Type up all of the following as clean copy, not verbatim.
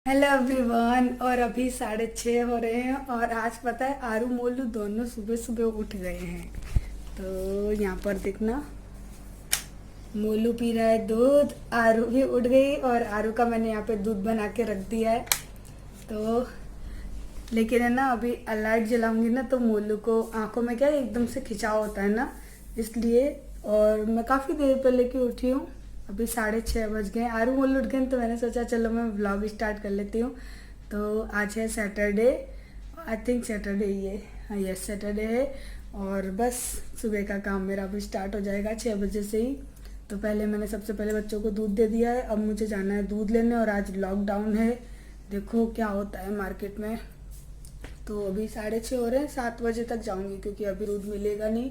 Hello everyone. और अभी 6:30 हो रहे हैं और आज पता है आरू मोलू दोनों सुबह सुबह उठ गए हैं। तो यहाँ पर देखना, मोलू पी रहा है दूध, आरू भी उठ गई और आरू का मैंने यहाँ पे दूध बना के रख दिया है। तो लेकिन है ना, अभी लाइट जलाऊंगी ना तो मोलू को आंखों में क्या है, एकदम से खिंचाव होता है ना, इसलिए। और मैं काफ़ी देर पहले की उठी हूँ, अभी 6:30 बज गए। आरू मोलू उठ गए तो मैंने सोचा चलो मैं व्लॉग स्टार्ट कर लेती हूँ। तो आज है सैटरडे, आई थिंक सैटरडे ही है, हाँ यस सैटरडे है। और बस सुबह का काम मेरा अभी स्टार्ट हो जाएगा 6 बजे से ही। तो पहले मैंने सबसे पहले बच्चों को दूध दे दिया है, अब मुझे जाना है दूध लेने। और आज लॉकडाउन है, देखो क्या होता है मार्केट में। तो अभी 6:30 हो रहे हैं, 7 बजे तक जाऊंगी क्योंकि अभी दूध मिलेगा नहीं।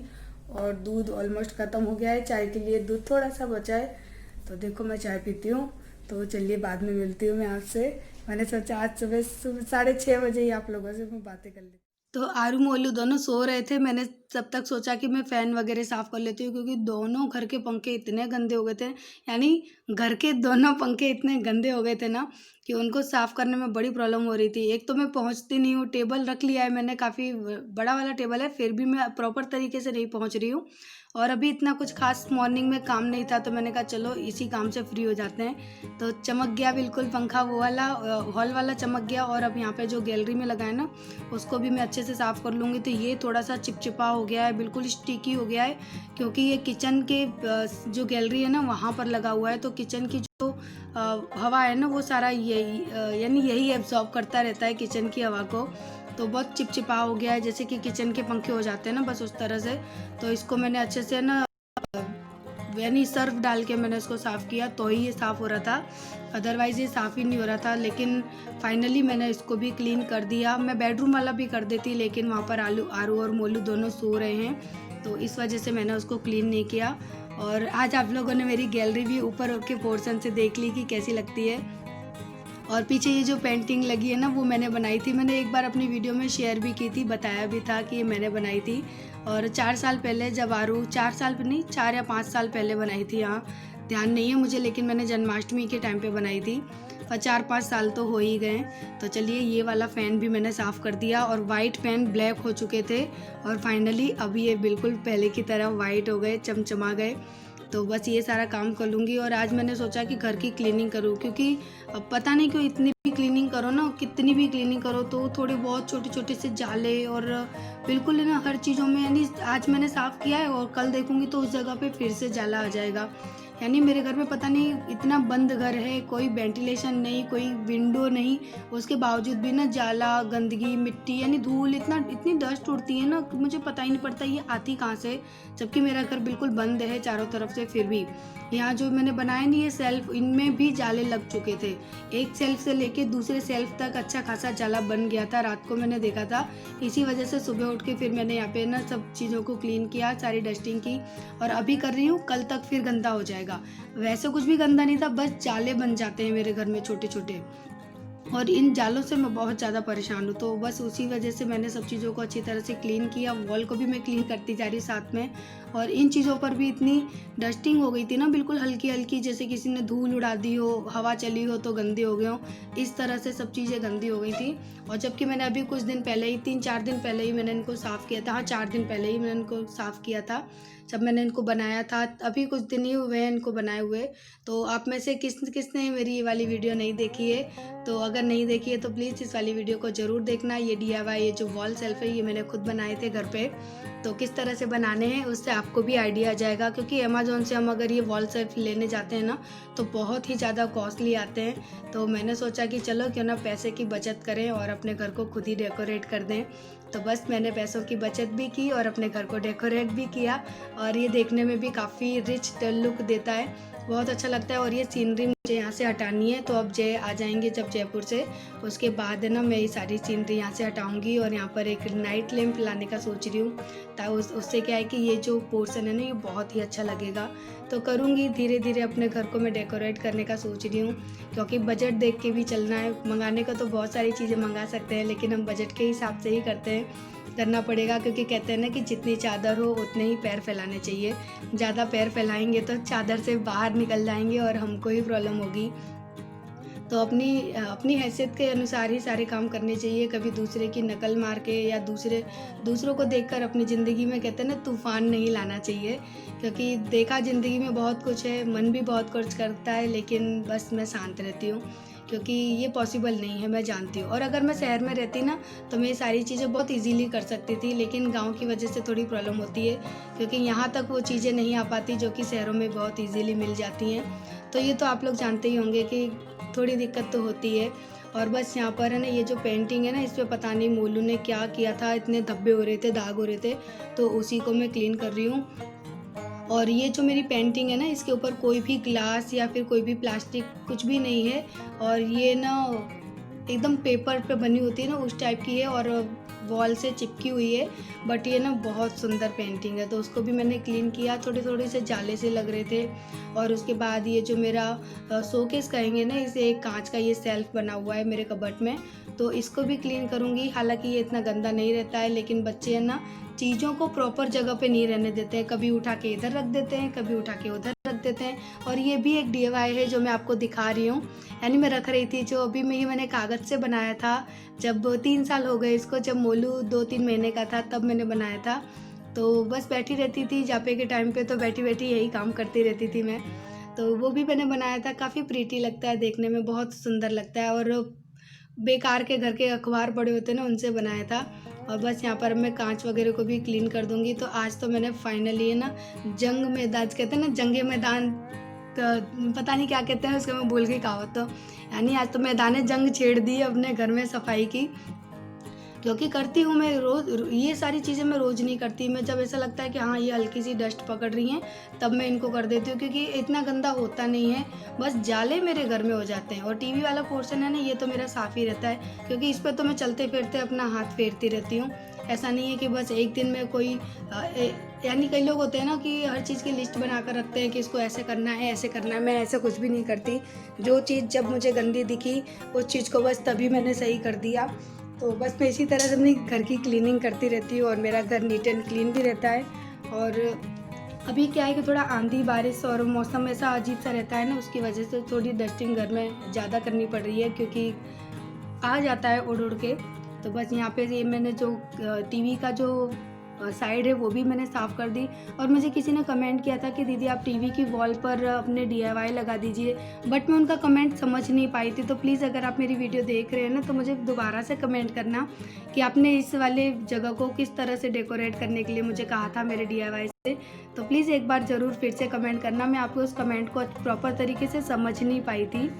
और दूध ऑलमोस्ट ख़त्म हो गया है, चाय के लिए दूध थोड़ा सा बचा है। तो देखो मैं चाय पीती हूँ। तो चलिए बाद में मिलती हूँ मैं आपसे। मैंने सोचा आज सुबह सुबह 6:30 बजे ही आप लोगों से मैं बातें कर लेती। तो आरू मोलू दोनों सो रहे थे, मैंने तब तक सोचा कि मैं फ़ैन वगैरह साफ़ कर लेती हूँ क्योंकि दोनों घर के पंखे इतने गंदे हो गए थे। यानी घर के दोनों पंखे इतने गंदे हो गए थे ना कि उनको साफ़ करने में बड़ी प्रॉब्लम हो रही थी। एक तो मैं पहुँचती नहीं हूँ, टेबल रख लिया है मैंने, काफ़ी बड़ा वाला टेबल है, फिर भी मैं प्रॉपर तरीके से नहीं पहुँच रही हूँ। और अभी इतना कुछ खास मॉर्निंग में काम नहीं था तो मैंने कहा चलो इसी काम से फ्री हो जाते हैं। तो चमक गया बिल्कुल पंखा, वो वाला हॉल वाला चमक गया। और अब यहाँ पे जो गैलरी में लगा है ना, उसको भी मैं अच्छे से साफ़ कर लूँगी। तो ये थोड़ा सा चिपचिपा हो गया है, बिल्कुल स्टिकी हो गया है क्योंकि ये किचन के जो गैलरी है ना वहाँ पर लगा हुआ है। तो किचन की जो हवा है ना वो सारा यही यानी यही एब्जॉर्ब करता रहता है किचन की हवा को। तो बहुत चिपचिपा हो गया है, जैसे कि किचन के पंखे हो जाते हैं ना, बस उस तरह से। तो इसको मैंने अच्छे से ना यानी सर्फ डाल के मैंने इसको साफ़ किया तो ही ये साफ़ हो रहा था, अदरवाइज़ ये साफ़ ही नहीं हो रहा था। लेकिन फाइनली मैंने इसको भी क्लीन कर दिया। मैं बेडरूम वाला भी कर देती लेकिन वहाँ पर आरू और मोलू दोनों सो रहे हैं, तो इस वजह से मैंने उसको क्लीन नहीं किया। और आज आप लोगों ने मेरी गैलरी भी ऊपर के पोर्शन से देख ली कि कैसी लगती है। और पीछे ये जो पेंटिंग लगी है ना वो मैंने बनाई थी, मैंने एक बार अपनी वीडियो में शेयर भी की थी, बताया भी था कि ये मैंने बनाई थी। और 4 साल पहले जब आरू 4 साल नहीं 4 या 5 साल पहले बनाई थी, हाँ ध्यान नहीं है मुझे, लेकिन मैंने जन्माष्टमी के टाइम पे बनाई थी। और 4-5 साल तो हो ही गए। तो चलिए ये वाला फ़ैन भी मैंने साफ़ कर दिया और वाइट फ़ैन ब्लैक हो चुके थे और फाइनली अभी ये बिल्कुल पहले की तरह वाइट हो गए, चमचमा गए। तो बस ये सारा काम कर लूँगी। और आज मैंने सोचा कि घर की क्लीनिंग करूँ क्योंकि अब पता नहीं क्यों इतनी भी क्लीनिंग करो ना, कितनी भी क्लीनिंग करो तो थोड़े बहुत छोटे छोटे से जाले और बिल्कुल है ना हर चीज़ों में। यानी आज मैंने साफ़ किया है और कल देखूँगी तो उस जगह पे फिर से जाला आ जाएगा। यानी मेरे घर में पता नहीं, इतना बंद घर है, कोई वेंटिलेशन नहीं, कोई विंडो नहीं, उसके बावजूद भी ना जाला, गंदगी, मिट्टी यानी धूल, इतनी डस्ट उड़ती है ना कि मुझे पता ही नहीं पड़ता ये आती कहाँ से। जबकि मेरा घर बिल्कुल बंद है चारों तरफ से, फिर भी यहाँ जो मैंने बनाए नहीं ये सेल्फ, इनमें भी जाले लग चुके थे। एक सेल्फ से लेके दूसरे सेल्फ तक अच्छा खासा जाला बन गया था, रात को मैंने देखा था। इसी वजह से सुबह उठ के फिर मैंने यहाँ पे ना सब चीज़ों को क्लीन किया, सारी डस्टिंग की। और अभी कर रही हूँ, कल तक फिर गंदा हो जाएगा। वैसे कुछ भी गंदा नहीं था, बस जाले बन जाते हैं मेरे घर में छोटे छोटे, और इन जालों से मैं बहुत ज़्यादा परेशान हूँ। तो बस उसी वजह से मैंने सब चीज़ों को अच्छी तरह से क्लीन किया, वॉल को भी मैं क्लीन करती जा रही साथ में। और इन चीज़ों पर भी इतनी डस्टिंग हो गई थी ना, बिल्कुल हल्की हल्की, जैसे किसी ने धूल उड़ा दी हो, हवा चली हो तो गंदी हो गए हो, इस तरह से सब चीज़ें गंदी हो गई थी। और जबकि मैंने अभी कुछ दिन पहले ही, 3-4 दिन पहले ही मैंने इनको साफ़ किया था, हाँ 4 दिन पहले ही मैंने इनको साफ़ किया था जब मैंने इनको बनाया था। अभी कुछ दिन ही हुए हैं इनको बनाए हुए। तो आप में से किसने मेरी ये वाली वीडियो नहीं देखी है, तो अगर नहीं देखी है तो प्लीज़ इस वाली वीडियो को ज़रूर देखना। ये DIY, ये जो वॉल सेल्फ है ये मैंने खुद बनाए थे घर पे। तो किस तरह से बनाने हैं उससे आपको भी आइडिया आ जाएगा, क्योंकि अमेज़ॉन से हम अगर ये वॉल सेल्फ लेने जाते हैं ना तो बहुत ही ज़्यादा कॉस्टली आते हैं। तो मैंने सोचा कि चलो क्यों ना पैसे की बचत करें और अपने घर को खुद ही डेकोरेट कर दें। तो बस मैंने पैसों की बचत भी की और अपने घर को डेकोरेट भी किया। और ये देखने में भी काफ़ी रिच लुक देता है, बहुत अच्छा लगता है। और ये सीनरी मुझे यहाँ से हटानी है, तो अब जय आ जाएंगे जब जयपुर से, उसके बाद है ना मैं ये सारी सीनरी यहाँ से हटाऊंगी और यहाँ पर एक नाइट लैम्प लाने का सोच रही हूँ। उससे क्या है कि ये जो पोर्शन है ना ये बहुत ही अच्छा लगेगा। तो करूँगी धीरे धीरे, अपने घर को मैं डेकोरेट करने का सोच रही हूँ क्योंकि बजट देख के भी चलना है। मंगाने का तो बहुत सारी चीज़ें मंगा सकते हैं लेकिन हम बजट के हिसाब से ही करना पड़ेगा, क्योंकि कहते हैं ना कि जितनी चादर हो उतने ही पैर फैलाने चाहिए। ज़्यादा पैर फैलाएंगे तो चादर से बाहर निकल जाएंगे और हमको ही प्रॉब्लम होगी। तो अपनी अपनी हैसियत के अनुसार ही सारे काम करने चाहिए। कभी दूसरे की नकल मार के या दूसरों को देखकर अपनी ज़िंदगी में कहते हैं ना तूफ़ान नहीं लाना चाहिए, क्योंकि देखा ज़िंदगी में बहुत कुछ है, मन भी बहुत कुछ करता है, लेकिन बस मैं शांत रहती हूँ क्योंकि ये पॉसिबल नहीं है, मैं जानती हूँ। और अगर मैं शहर में रहती ना तो मैं ये सारी चीज़ें बहुत इजीली कर सकती थी, लेकिन गांव की वजह से थोड़ी प्रॉब्लम होती है क्योंकि यहाँ तक वो चीज़ें नहीं आ पाती जो कि शहरों में बहुत इजीली मिल जाती हैं। तो ये तो आप लोग जानते ही होंगे कि थोड़ी दिक्कत तो होती है। और बस यहाँ पर है ना, ये जो पेंटिंग है ना, इस पर पता नहीं मोलू ने क्या किया था, इतने धब्बे हो रहे थे, दाग हो रहे थे, तो उसी को मैं क्लीन कर रही हूँ। और ये जो मेरी पेंटिंग है ना, इसके ऊपर कोई भी ग्लास या फिर कोई भी प्लास्टिक कुछ भी नहीं है, और ये ना एकदम पेपर पे बनी होती है ना उस टाइप की है, और वॉल से चिपकी हुई है। बट ये ना बहुत सुंदर पेंटिंग है, तो उसको भी मैंने क्लीन किया। थोड़े थोड़े से जाले से लग रहे थे। और उसके बाद ये जो मेरा शोकेस कहेंगे ना, इसे एक कांच का ये सेल्फ बना हुआ है मेरे कबर्ड में, तो इसको भी क्लीन करूँगी। हालांकि ये इतना गंदा नहीं रहता है, लेकिन बच्चे हैं ना चीज़ों को प्रॉपर जगह पे नहीं रहने देते हैं, कभी उठा के इधर रख देते हैं, कभी उठा के उधर रख देते हैं। और ये भी एक DIY है जो मैं आपको दिखा रही हूँ, यानी मैं रख रही थी, जो अभी में ही मैंने कागज़ से बनाया था। जब 3 साल हो गए इसको, जब मोलू 2-3 महीने का था तब मैंने बनाया था। तो बस बैठी रहती थी जापे के टाइम पे, तो बैठी बैठी यही काम करती रहती थी मैं। तो वो भी मैंने बनाया था, काफ़ी प्रीटी लगता है देखने में, बहुत सुंदर लगता है। और बेकार के घर के अखबार पड़े होते हैं ना, उनसे बनाया था। और बस यहाँ पर मैं कांच वगैरह को भी क्लीन कर दूंगी। तो आज तो मैंने फाइनली है ना जंग मैदान, कहते हैं ना जंगे मैदान, तो पता नहीं क्या कहते हैं उसको, मैं भूल गई कहावत। तो यानी आज तो मैदान जंग छेड़ दी अपने घर में सफाई की, क्योंकि करती हूँ मैं रोज़। ये सारी चीज़ें मैं रोज़ नहीं करती, मैं जब ऐसा लगता है कि हाँ ये हल्की सी डस्ट पकड़ रही हैं तब मैं इनको कर देती हूँ, क्योंकि इतना गंदा होता नहीं है, बस जाले मेरे घर में हो जाते हैं। और टीवी वाला पोर्शन है ना, ये तो मेरा साफ़ ही रहता है, क्योंकि इस पर तो मैं चलते फिरते अपना हाथ फेरती रहती हूँ। ऐसा नहीं है कि बस एक दिन में कोई यानी कई लोग होते हैं ना कि हर चीज़ की लिस्ट बना कर रखते हैं कि इसको ऐसे करना है, ऐसे करना है। मैं ऐसा कुछ भी नहीं करती, जो चीज़ जब मुझे गंदी दिखी उस चीज़ को बस तभी मैंने सही कर दिया। तो बस मैं इसी तरह से अपनी घर की क्लीनिंग करती रहती हूँ, और मेरा घर नीट एंड क्लीन भी रहता है। और अभी क्या है कि थोड़ा आंधी बारिश और मौसम ऐसा अजीब सा रहता है ना, उसकी वजह से थोड़ी डस्टिंग घर में ज़्यादा करनी पड़ रही है, क्योंकि आ जाता है उड़ उड़ के। तो बस यहाँ पे ये मैंने जो टीवी का जो साइड है वो भी मैंने साफ़ कर दी। और मुझे किसी ने कमेंट किया था कि दीदी आप टीवी की वॉल पर अपने DIY लगा दीजिए, बट मैं उनका कमेंट समझ नहीं पाई थी। तो प्लीज़ अगर आप मेरी वीडियो देख रहे हैं ना, तो मुझे दोबारा से कमेंट करना कि आपने इस वाले जगह को किस तरह से डेकोरेट करने के लिए मुझे कहा था मेरे DIY से। तो प्लीज़ एक बार ज़रूर फिर से कमेंट करना, मैं आपको उस कमेंट को प्रॉपर तरीके से समझ नहीं पाई थी।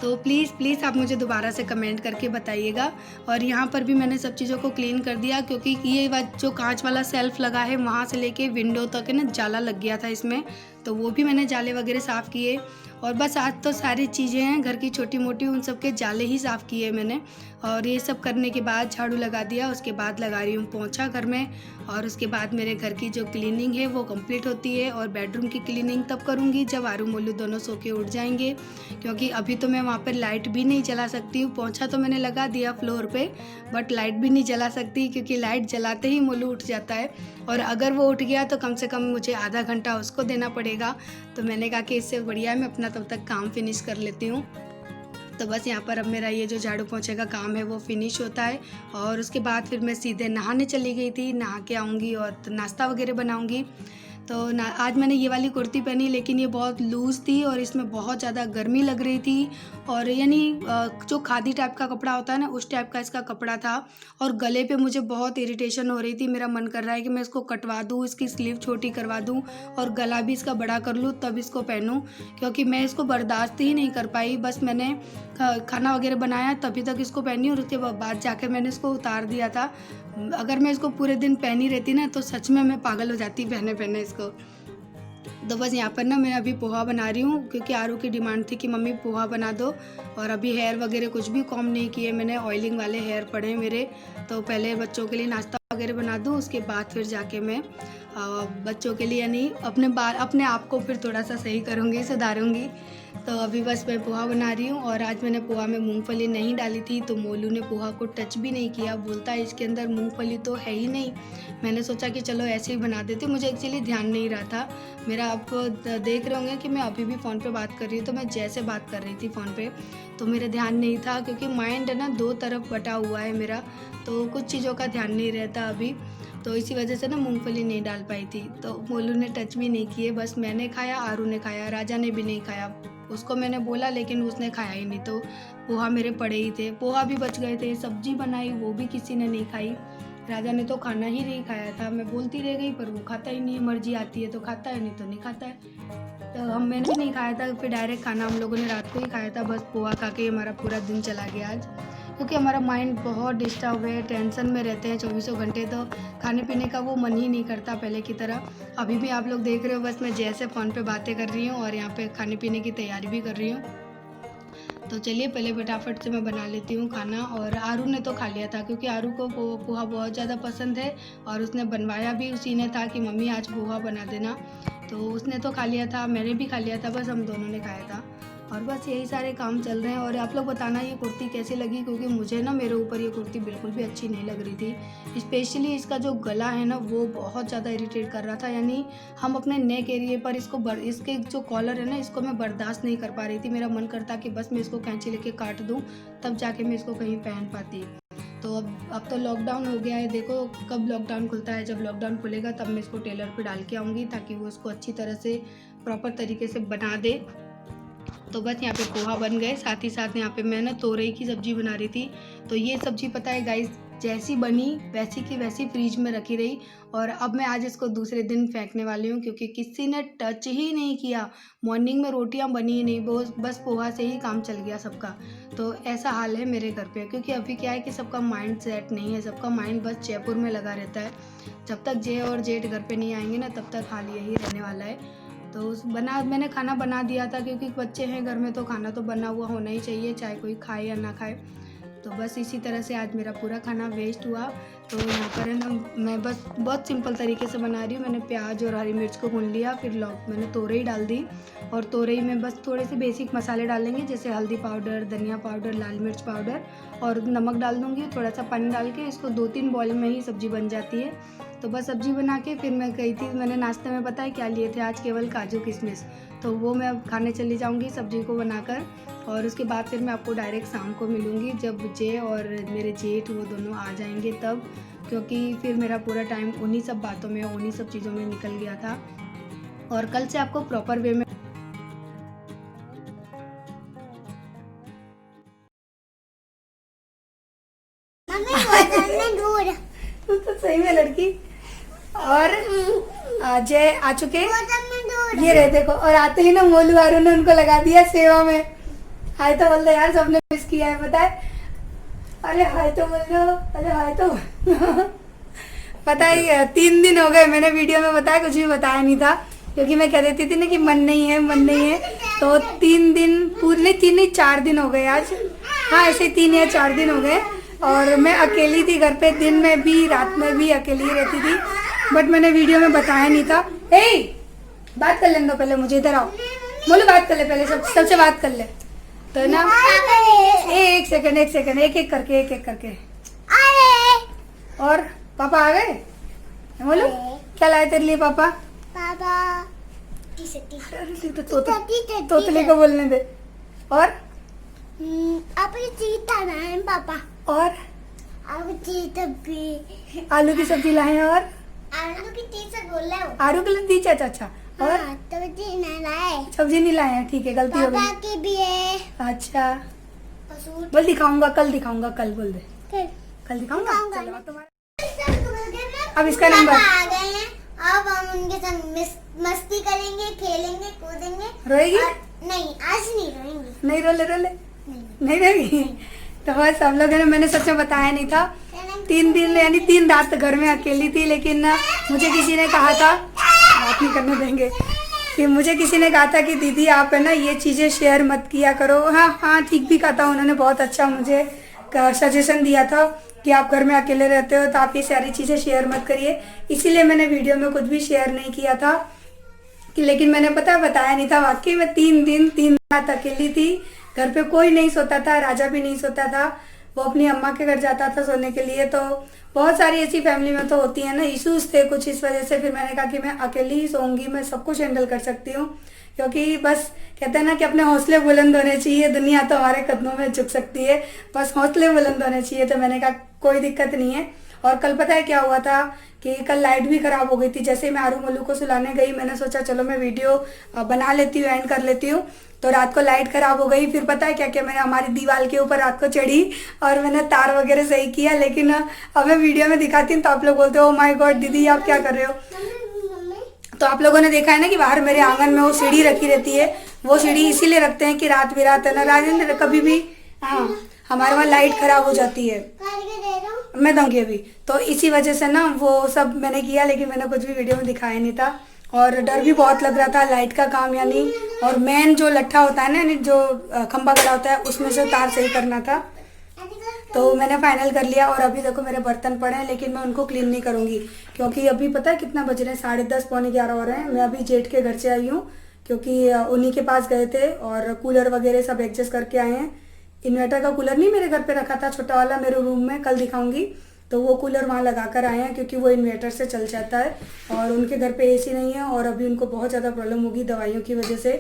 तो प्लीज़ आप मुझे दोबारा से कमेंट करके बताइएगा। और यहाँ पर भी मैंने सब चीज़ों को क्लीन कर दिया, क्योंकि ये जो कांच वाला सेल्फ लगा है वहाँ से लेके विंडो तक है ना जाला लग गया था इसमें, तो वो भी मैंने जाले वगैरह साफ़ किए। और बस आज तो सारी चीज़ें हैं घर की छोटी मोटी, उन सब के जाले ही साफ़ किए मैंने। और ये सब करने के बाद झाड़ू लगा दिया, उसके बाद लगा रही हूँ पोंछा घर में। और उसके बाद मेरे घर की जो क्लीनिंग है वो कंप्लीट होती है। और बेडरूम की क्लीनिंग तब करूँगी जब आरू मोलू दोनों सो के उठ जाएंगे, क्योंकि अभी तो मैं वहाँ पर लाइट भी नहीं जला सकती हूँ। पोंछा तो मैंने लगा दिया फ्लोर पे, बट लाइट भी नहीं जला सकती, क्योंकि लाइट जलाते ही मोलू उठ जाता है। और अगर वो उठ गया तो कम से कम मुझे आधा घंटा उसको देना पड़ेगा। तो मैंने कहा कि इससे बढ़िया है मैं अपना तब तक काम फिनिश कर लेती हूँ। तो बस यहाँ पर अब मेरा ये जो झाड़ू पोंछे का काम है वो फिनिश होता है। और उसके बाद फिर मैं सीधे नहाने चली गई थी, नहा के आऊँगी और नाश्ता वगैरह बनाऊँगी। तो आज मैंने ये वाली कुर्ती पहनी, लेकिन ये बहुत लूज़ थी और इसमें बहुत ज़्यादा गर्मी लग रही थी। और यानी जो खादी टाइप का कपड़ा होता है ना, उस टाइप का इसका कपड़ा था। और गले पे मुझे बहुत इरिटेशन हो रही थी, मेरा मन कर रहा है कि मैं इसको कटवा दूँ, इसकी स्लीव छोटी करवा दूँ और गला भी इसका बड़ा कर लूँ तब इसको पहनूँ, क्योंकि मैं इसको बर्दाश्त ही नहीं कर पाई। बस मैंने खाना वगैरह बनाया तभी तक इसको पहनी, और उसके बाद जाकर मैंने इसको उतार दिया था। अगर मैं इसको पूरे दिन पहनी रहती ना तो सच में मैं पागल हो जाती पहने इसको। तो बस यहाँ पर ना मैं अभी पोहा बना रही हूँ, क्योंकि आरू की डिमांड थी कि मम्मी पोहा बना दो। और अभी हेयर वगैरह कुछ भी कॉम नहीं किए मैंने, ऑयलिंग वाले हेयर पड़े हैं मेरे। तो पहले बच्चों के लिए नाश्ता वगैरह बना दूँ, उसके बाद फिर जाके मैं बच्चों के लिए यानी अपने आप को फिर थोड़ा सा सही करूँगी, सुधारूँगी। तो अभी बस मैं पोहा बना रही हूँ और आज मैंने पोहा में मूंगफली नहीं डाली थी, तो मोलू ने पोहा को टच भी नहीं किया, बोलता है इसके अंदर मूंगफली तो है ही नहीं। मैंने सोचा कि चलो ऐसे ही बना देती हूँ, मुझे एक्चुअली ध्यान नहीं रहा था मेरा। आप देख रहे होंगे कि मैं अभी भी फ़ोन पे बात कर रही हूँ, तो मैं जैसे बात कर रही थी फ़ोन पे तो मेरा ध्यान नहीं था, क्योंकि माइंड है ना 2 तरफ बटा हुआ है मेरा, तो कुछ चीज़ों का ध्यान नहीं रहता अभी, तो इसी वजह से ना मूंगफली नहीं डाल पाई थी। तो मोलू ने टच भी नहीं किए, बस मैंने खाया, आरू ने खाया, राजा ने भी नहीं खाया। उसको मैंने बोला लेकिन उसने खाया ही नहीं, तो पोहा मेरे पड़े ही थे, पोहा भी बच गए थे, सब्जी बनाई वो भी किसी ने नहीं खाई। राजा ने तो खाना ही नहीं खाया था, मैं बोलती रह गई पर वो खाता ही नहीं है, मर्जी आती है तो खाता है, नहीं तो नहीं खाता है। तो मैंने भी नहीं खाया था, फिर डायरेक्ट खाना हम लोगों ने रात को ही खाया था। बस पोहा खा के हमारा पूरा दिन चला गया आज, क्योंकि हमारा माइंड बहुत डिस्टर्ब है, टेंशन में रहते हैं 24 घंटे, तो खाने पीने का वो मन ही नहीं करता पहले की तरह। अभी भी आप लोग देख रहे हो, बस मैं जैसे फ़ोन पे बातें कर रही हूँ और यहाँ पे खाने पीने की तैयारी भी कर रही हूँ। तो चलिए पहले फटाफट से मैं बना लेती हूँ खाना। और आरू ने तो खा लिया था, क्योंकि आरू को पोहा बहुत ज़्यादा पसंद है और उसने बनवाया भी उसी ने था कि मम्मी आज पोहा बना देना, तो उसने तो खा लिया था, मैंने भी खा लिया था, बस हम दोनों ने खाया था। और बस यही सारे काम चल रहे हैं। और आप लोग बताना ये कुर्ती कैसी लगी, क्योंकि मुझे ना मेरे ऊपर ये कुर्ती बिल्कुल भी अच्छी नहीं लग रही थी। स्पेशली इसका जो गला है ना वो बहुत ज़्यादा इरिटेट कर रहा था, यानी हम अपने नेक एरिए पर इसके जो कॉलर है ना इसको मैं बर्दाश्त नहीं कर पा रही थी। मेरा मन करता कि बस मैं इसको कैंची लेके काट दूँ, तब जाके मैं इसको कहीं पहन पाती। तो अब तो लॉकडाउन हो गया है, देखो कब लॉकडाउन खुलता है, जब लॉकडाउन खुलेगा तब मैं इसको टेलर पे डाल के आऊँगी, ताकि वो इसको अच्छी तरह से प्रॉपर तरीके से बना दे। तो बस यहाँ पे पोहा बन गए, साथ ही साथ यहाँ पे मैं ना तोरई की सब्ज़ी बना रही थी। तो ये सब्ज़ी पता है गाइस, जैसी बनी वैसी की वैसी फ्रिज में रखी रही, और अब मैं आज इसको दूसरे दिन फेंकने वाली हूँ, क्योंकि किसी ने टच ही नहीं किया। मॉर्निंग में रोटियाँ बनी ही नहीं, बस पोहा से ही काम चल गया सबका। तो ऐसा हाल है मेरे घर पे, क्योंकि अभी क्या है कि सबका माइंड सेट नहीं है, सबका माइंड बस जयपुर में लगा रहता है। जब तक जय और जेठ घर पे नहीं आएंगे ना, तब तक हाल यही रहने वाला है। तो मैंने खाना बना दिया था, क्योंकि बच्चे हैं घर में तो खाना तो बना हुआ होना ही चाहिए, चाहे कोई खाए या ना खाए। तो बस इसी तरह से आज मेरा पूरा खाना वेस्ट हुआ। तो यहाँ पर है ना मैं बस बहुत सिंपल तरीके से बना रही हूँ। मैंने प्याज और हरी मिर्च को भून लिया, फिर मैंने तोरई डाल दी, और तोरई में बस थोड़े से बेसिक मसाले डालेंगे, जैसे हल्दी पाउडर, धनिया पाउडर, लाल मिर्च पाउडर, और नमक डाल दूँगी। थोड़ा सा पानी डाल के इसको 2-3 बॉयल में ही सब्ज़ी बन जाती है। तो बस सब्ज़ी बना के फिर मैं गई थी, मैंने नाश्ते में पता है क्या लिए थे आज, केवल काजू किशमिश। तो वो मैं अब खाने चली जाऊंगी सब्ज़ी को बनाकर, और उसके बाद फिर मैं आपको डायरेक्ट शाम को मिलूंगी, जब जय और मेरे जेठ वो दोनों आ जाएंगे तब, क्योंकि फिर मेरा पूरा टाइम उन्हीं सब बातों में, उन्हीं सब चीज़ों में निकल गया था। और कल से आपको प्रॉपर वे में तो सही में लड़की। और जय आ चुके, ये रहे देखो, और आते ही ना मोलू आरू ने उनको लगा दिया सेवा में। हाय तो बोल दो यार, सबने मिस किया है पता है। अरे हाय तो बोल दो, अरे हाय तो पता है 3 दिन हो गए, मैंने वीडियो में बताया, कुछ भी बताया नहीं था, क्योंकि मैं कह देती थी ना कि मन नहीं है मन नहीं है। तो 3 दिन पूरे 3 नहीं 4 दिन हो गए आज, हाँ ऐसे 3 या 4 दिन हो गए। और मैं अकेली थी घर पे, दिन में भी रात में भी अकेली ही रहती थी, बट मैंने वीडियो में बताया नहीं था। बात कर लेने दो पहले, मुझे इधर आओ बोलो, बात कर ले पहले, सबसे बात कर ले। तो ना एक सेकंड एक एक करके और पापा आ गए। बोलो क्या लाए तेरे लिए पापा? तोतले को बोलने दे। और पापा और आलू की सब्जी लाए हैं, और आलू की टीचर बोल रहे हो, आलू की सब्जी। अच्छा और सब्जी नहीं लाए हैं, ठीक है गलती हो गई। की भी है। अच्छा बोल दिखाऊंगा, कल दिखाऊंगा, कल बोल दे, कल दिखाऊंगा। चलो तुम्हारा अब इसका नंबर आ गए हैं, अब हम उनके साथ मस्ती करेंगे, खेलेंगे, कूदेंगे। रोएगी? नहीं आज नहीं रोएंगी। नहीं रोले नहीं रोएगी। तो बस हम लोग मैंने सच में बताया नहीं था, 3 दिन यानी 3 रात घर में अकेली थी। लेकिन मुझे किसी ने कहा था, बात नहीं करने देंगे, कि मुझे किसी ने कहा था कि दीदी आप है ना ये चीज़ें शेयर मत किया करो। हाँ ठीक भी कहा था उन्होंने, बहुत अच्छा मुझे सजेशन दिया था कि आप घर में अकेले रहते हो तो आप ये सारी चीज़ें शेयर मत करिए, इसीलिए मैंने वीडियो में कुछ भी शेयर नहीं किया था कि, लेकिन मैंने बताया नहीं था। वाकई में 3 रात अकेली थी, घर पे कोई नहीं सोता था, राजा भी नहीं सोता था, वो अपनी अम्मा के घर जाता था सोने के लिए। तो बहुत सारी ऐसी फैमिली में तो होती है ना, इश्यूज थे कुछ, इस वजह से फिर मैंने कहा कि मैं अकेली ही सोऊंगी, मैं सब कुछ हैंडल कर सकती हूँ। क्योंकि बस कहते हैं ना कि अपने हौसले बुलंद होने चाहिए, दुनिया तो हमारे कदमों में झुक सकती है, बस हौसले बुलंद होने चाहिए। तो मैंने कहा कोई दिक्कत नहीं है। और कल पता है क्या हुआ था कि कल लाइट भी खराब हो गई थी। जैसे मैं आरू मोलू को सुलाने गई, मैंने सोचा चलो मैं वीडियो बना लेती हूँ, एंड कर लेती हूँ। तो रात को लाइट खराब हो गई। फिर पता है क्या, मैंने हमारी दीवार के ऊपर रात को चढ़ी और मैंने तार वगैरह सही किया, लेकिन अब मैं वीडियो में दिखाती हूँ तो आप लोग बोलते हो ओ माय गॉड दीदी आप क्या कर रहे हो। तो आप लोगों ने देखा है ना कि बाहर मेरे आंगन में वो सीढ़ी रखी रहती है, वो सीढ़ी इसीलिए रखते हैं कि रात बिरात है ना राजेंद्र कभी भी, हाँ हमारे वहाँ लाइट खराब हो जाती है, मैं दूंगी अभी। तो इसी वजह से ना वो सब मैंने किया, लेकिन मैंने कुछ भी वीडियो में दिखाया नहीं था। और डर भी बहुत लग रहा था, लाइट का काम यानी, और मेन जो लट्ठा होता है ना, यानी जो खंबा खड़ा होता है उसमें से तार सही करना था। तो मैंने फाइनल कर लिया। और अभी देखो मेरे बर्तन पड़े हैं, लेकिन मैं उनको क्लीन नहीं करूंगी क्योंकि अभी पता है कितना बज रहे हैं, 10:30 पौने 11 हो रहे हैं। मैं अभी जेठ के घर से आई हूँ क्योंकि उन्हीं के पास गए थे और कूलर वगैरह सब एडजस्ट करके आए हैं। इन्वर्टर का कूलर नहीं मेरे घर पे रखा था, छोटा वाला मेरे रूम में, कल दिखाऊंगी। तो वो कूलर वहाँ लगा कर आए हैं क्योंकि वो इन्वर्टर से चल जाता है और उनके घर पे एसी नहीं है और अभी उनको बहुत ज़्यादा प्रॉब्लम होगी दवाइयों की वजह से।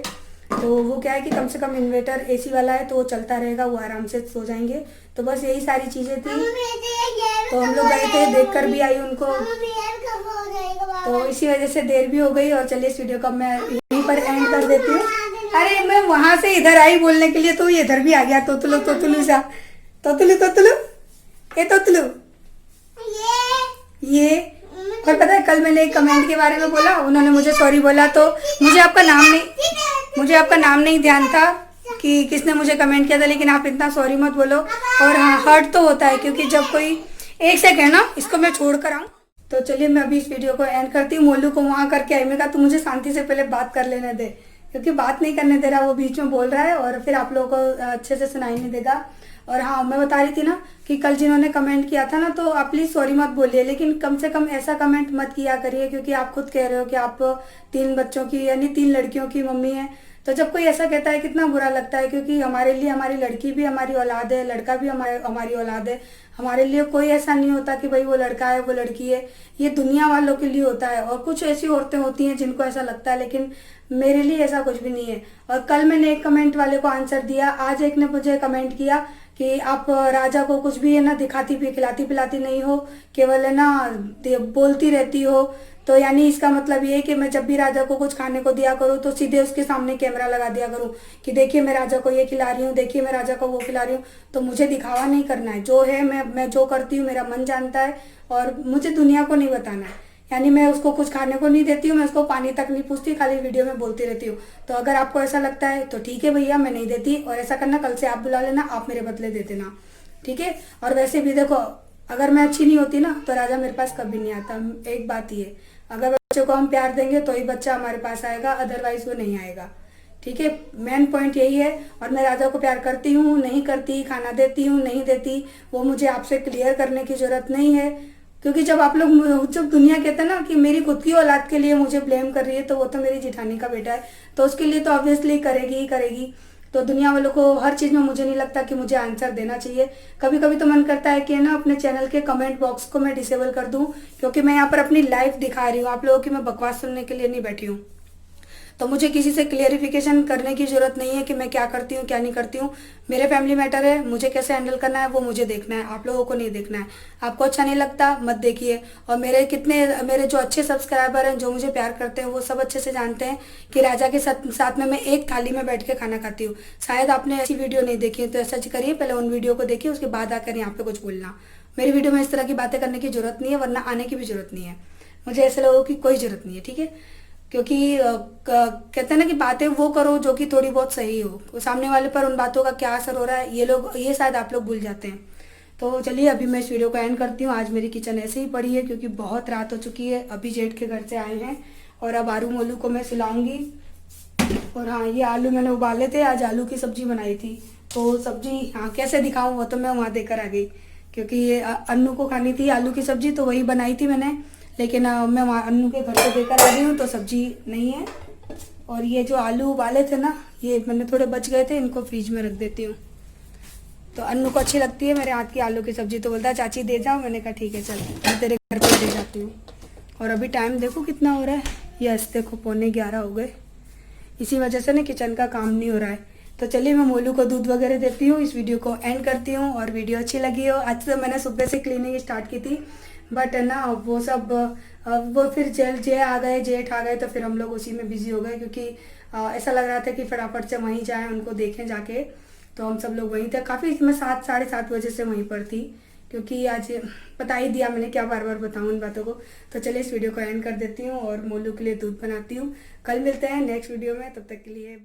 तो वो क्या है कि कम से कम इन्वर्टर एसी वाला है तो वो चलता रहेगा, वो आराम से सो जाएंगे। तो बस यही सारी चीज़ें थी। तो हम लोग गए थे, देख कर भी आई उनको, तो इसी वजह से देर भी हो गई। और चलिए इस वीडियो को मैं यहीं पर एंड कर देती हूँ। अरे मैं वहां से इधर आई बोलने के लिए तो इधर भी आ गया तोतलू तोतलू सा, तोतलू तोतलू ये तोतलू ये। और पता है कल मैंने एक कमेंट के बारे में बोला, उन्होंने मुझे सॉरी बोला, तो मुझे आपका नाम नहीं ध्यान था कि किसने मुझे कमेंट किया था, लेकिन आप इतना सॉरी मत बोलो। और हाँ हर्ट तो होता है क्योंकि जब कोई, एक सेकेंड ना इसको मैं छोड़ कर आऊँ। तो चलिए मैं अभी इस वीडियो को एंड करती हूँ। मोलू को वहाँ करके आई, मैं कहा तू मुझे शांति से पहले बात कर लेने दे, क्योंकि बात नहीं करने दे रहा, वो बीच में बोल रहा है और फिर आप लोगों को अच्छे से सुनाई नहीं देगा। और हाँ मैं बता रही थी ना कि कल जिन्होंने कमेंट किया था ना, तो आप प्लीज़ सॉरी मत बोलिए, लेकिन कम से कम ऐसा कमेंट मत किया करिए क्योंकि आप खुद कह रहे हो कि आप 3 बच्चों की यानी 3 लड़कियों की मम्मी है। तो जब कोई ऐसा कहता है कितना बुरा लगता है, क्योंकि हमारे लिए हमारी लड़की भी हमारी औलाद है, लड़का भी हमारी औलाद है। हमारे लिए कोई ऐसा नहीं होता कि भाई वो लड़का है वो लड़की है, ये दुनिया वालों के लिए होता है। और कुछ ऐसी औरतें होती हैं जिनको ऐसा लगता है, लेकिन मेरे लिए ऐसा कुछ भी नहीं है। और कल मैंने एक कमेंट वाले को आंसर दिया, आज एक ने मुझे कमेंट किया कि आप राजा को कुछ भी है ना दिखाती खिलाती पिलाती नहीं हो, केवल है ना बोलती रहती हो। तो यानी इसका मतलब ये है कि मैं जब भी राजा को कुछ खाने को दिया करूँ तो सीधे उसके सामने कैमरा लगा दिया करूँ कि देखिए मैं राजा को ये खिला रही हूँ, देखिए मैं राजा को वो खिला रही हूँ। तो मुझे दिखावा नहीं करना है, जो है मैं जो करती हूँ मेरा मन जानता है और मुझे दुनिया को नहीं बताना है। यानी मैं उसको कुछ खाने को नहीं देती हूँ, मैं उसको पानी तक नहीं पूछती, खाली वीडियो में बोलती रहती हूँ। तो अगर आपको ऐसा लगता है तो ठीक है भैया, मैं नहीं देती। और ऐसा करना, कल से आप बुला लेना, आप मेरे बदले दे देना, ठीक है। और वैसे भी देखो अगर मैं अच्छी नहीं होती ना तो राजा मेरे पास कभी नहीं आता। एक बात ये, अगर बच्चों को हम प्यार देंगे तो ही बच्चा हमारे पास आएगा, अदरवाइज वो नहीं आएगा, ठीक है। मेन पॉइंट यही है। और मैं राजा को प्यार करती हूँ नहीं करती, खाना देती हूँ नहीं देती, वो मुझे आपसे क्लियर करने की जरूरत नहीं है। क्योंकि जब आप लोग, जब दुनिया कहते हैं ना कि मेरी खुद की औलाद के लिए मुझे ब्लेम कर रही है, तो वो तो मेरी जिठानी का बेटा है, तो उसके लिए तो ऑब्वियसली करेगी ही करेगी। तो दुनिया वालों को हर चीज़ में मुझे नहीं लगता कि मुझे आंसर देना चाहिए। कभी कभी तो मन करता है कि ना अपने चैनल के कमेंट बॉक्स को मैं डिसेबल कर दूं, क्योंकि मैं यहाँ पर अपनी लाइफ दिखा रही हूँ आप लोगों की, मैं बकवास सुनने के लिए नहीं बैठी हूँ। तो मुझे किसी से क्लियरिफिकेशन करने की जरूरत नहीं है कि मैं क्या करती हूँ क्या नहीं करती हूँ। मेरे फैमिली मैटर है, मुझे कैसे हैंडल करना है वो मुझे देखना है, आप लोगों को नहीं देखना है। आपको अच्छा नहीं लगता मत देखिए। और मेरे जो अच्छे सब्सक्राइबर हैं, जो मुझे प्यार करते हैं, वो सब अच्छे से जानते हैं कि राजा के साथ में मैं एक थाली में बैठ के खाना खाती हूँ। शायद आपने ऐसी वीडियो नहीं देखी है, तो ऐसा करिए पहले उन वीडियो को देखिए, उसके बाद आकर यहाँ पे कुछ बोलना। मेरी वीडियो में इस तरह की बातें करने की जरूरत नहीं है, वरना आने की भी जरूरत नहीं है। मुझे ऐसे लोगों की कोई जरूरत नहीं है, ठीक है। क्योंकि कहते हैं ना कि बातें वो करो जो कि थोड़ी बहुत सही हो, सामने वाले पर उन बातों का क्या असर हो रहा है ये शायद आप लोग भूल जाते हैं। तो चलिए अभी मैं इस वीडियो को एंड करती हूँ। आज मेरी किचन ऐसे ही पड़ी है क्योंकि बहुत रात हो चुकी है। अभी जेठ के घर से आए हैं और अब आरू मोलू को मैं सुलाऊंगी। और हाँ, ये आलू मैंने उबाले थे, आज आलू की सब्जी बनाई थी, तो सब्जी हाँ कैसे दिखाऊं वो तो मैं वहाँ देकर आ गई, क्योंकि ये अन्नू को खानी थी आलू की सब्जी, तो वही बनाई थी मैंने। लेकिन मैं वहाँ अन्नू के घर पे देकर आ गई हूँ, तो सब्जी नहीं है। और ये जो आलू उबाले थे ना, ये मैंने थोड़े बच गए थे, इनको फ्रिज में रख देती हूँ। तो अन्नू को अच्छी लगती है मेरे हाथ की आलू की सब्जी, तो बोलता है चाची दे जाओ। मैंने कहा ठीक है चल, मैं तेरे घर पे दे जाती हूँ। और अभी टाइम देखो कितना हो रहा है, यस देखो 11:15 हो गए। इसी वजह से ना किचन का काम नहीं हो रहा है। तो चलिए मैं मोलू को दूध वगैरह देती हूँ, इस वीडियो को एंड करती हूँ। और वीडियो अच्छी लगी हो, आज तो मैंने सुबह से क्लीनिंग स्टार्ट की थी, बट ना वो सब वो फिर जेठ आ गए, तो फिर हम लोग उसी में बिजी हो गए, क्योंकि ऐसा लग रहा था कि फटाफट से वहीं जाएं, उनको देखें जाके। तो हम सब लोग वहीं थे, काफ़ी मैं 7-7:30 बजे से वहीं पर थी, क्योंकि आज बता ही दिया मैंने, क्या बार बार बताऊँ इन बातों को। तो चलिए इस वीडियो को एंड कर देती हूँ और मोलू के लिए दूध बनाती हूँ। कल मिलते हैं नेक्स्ट वीडियो में, तब तक के लिए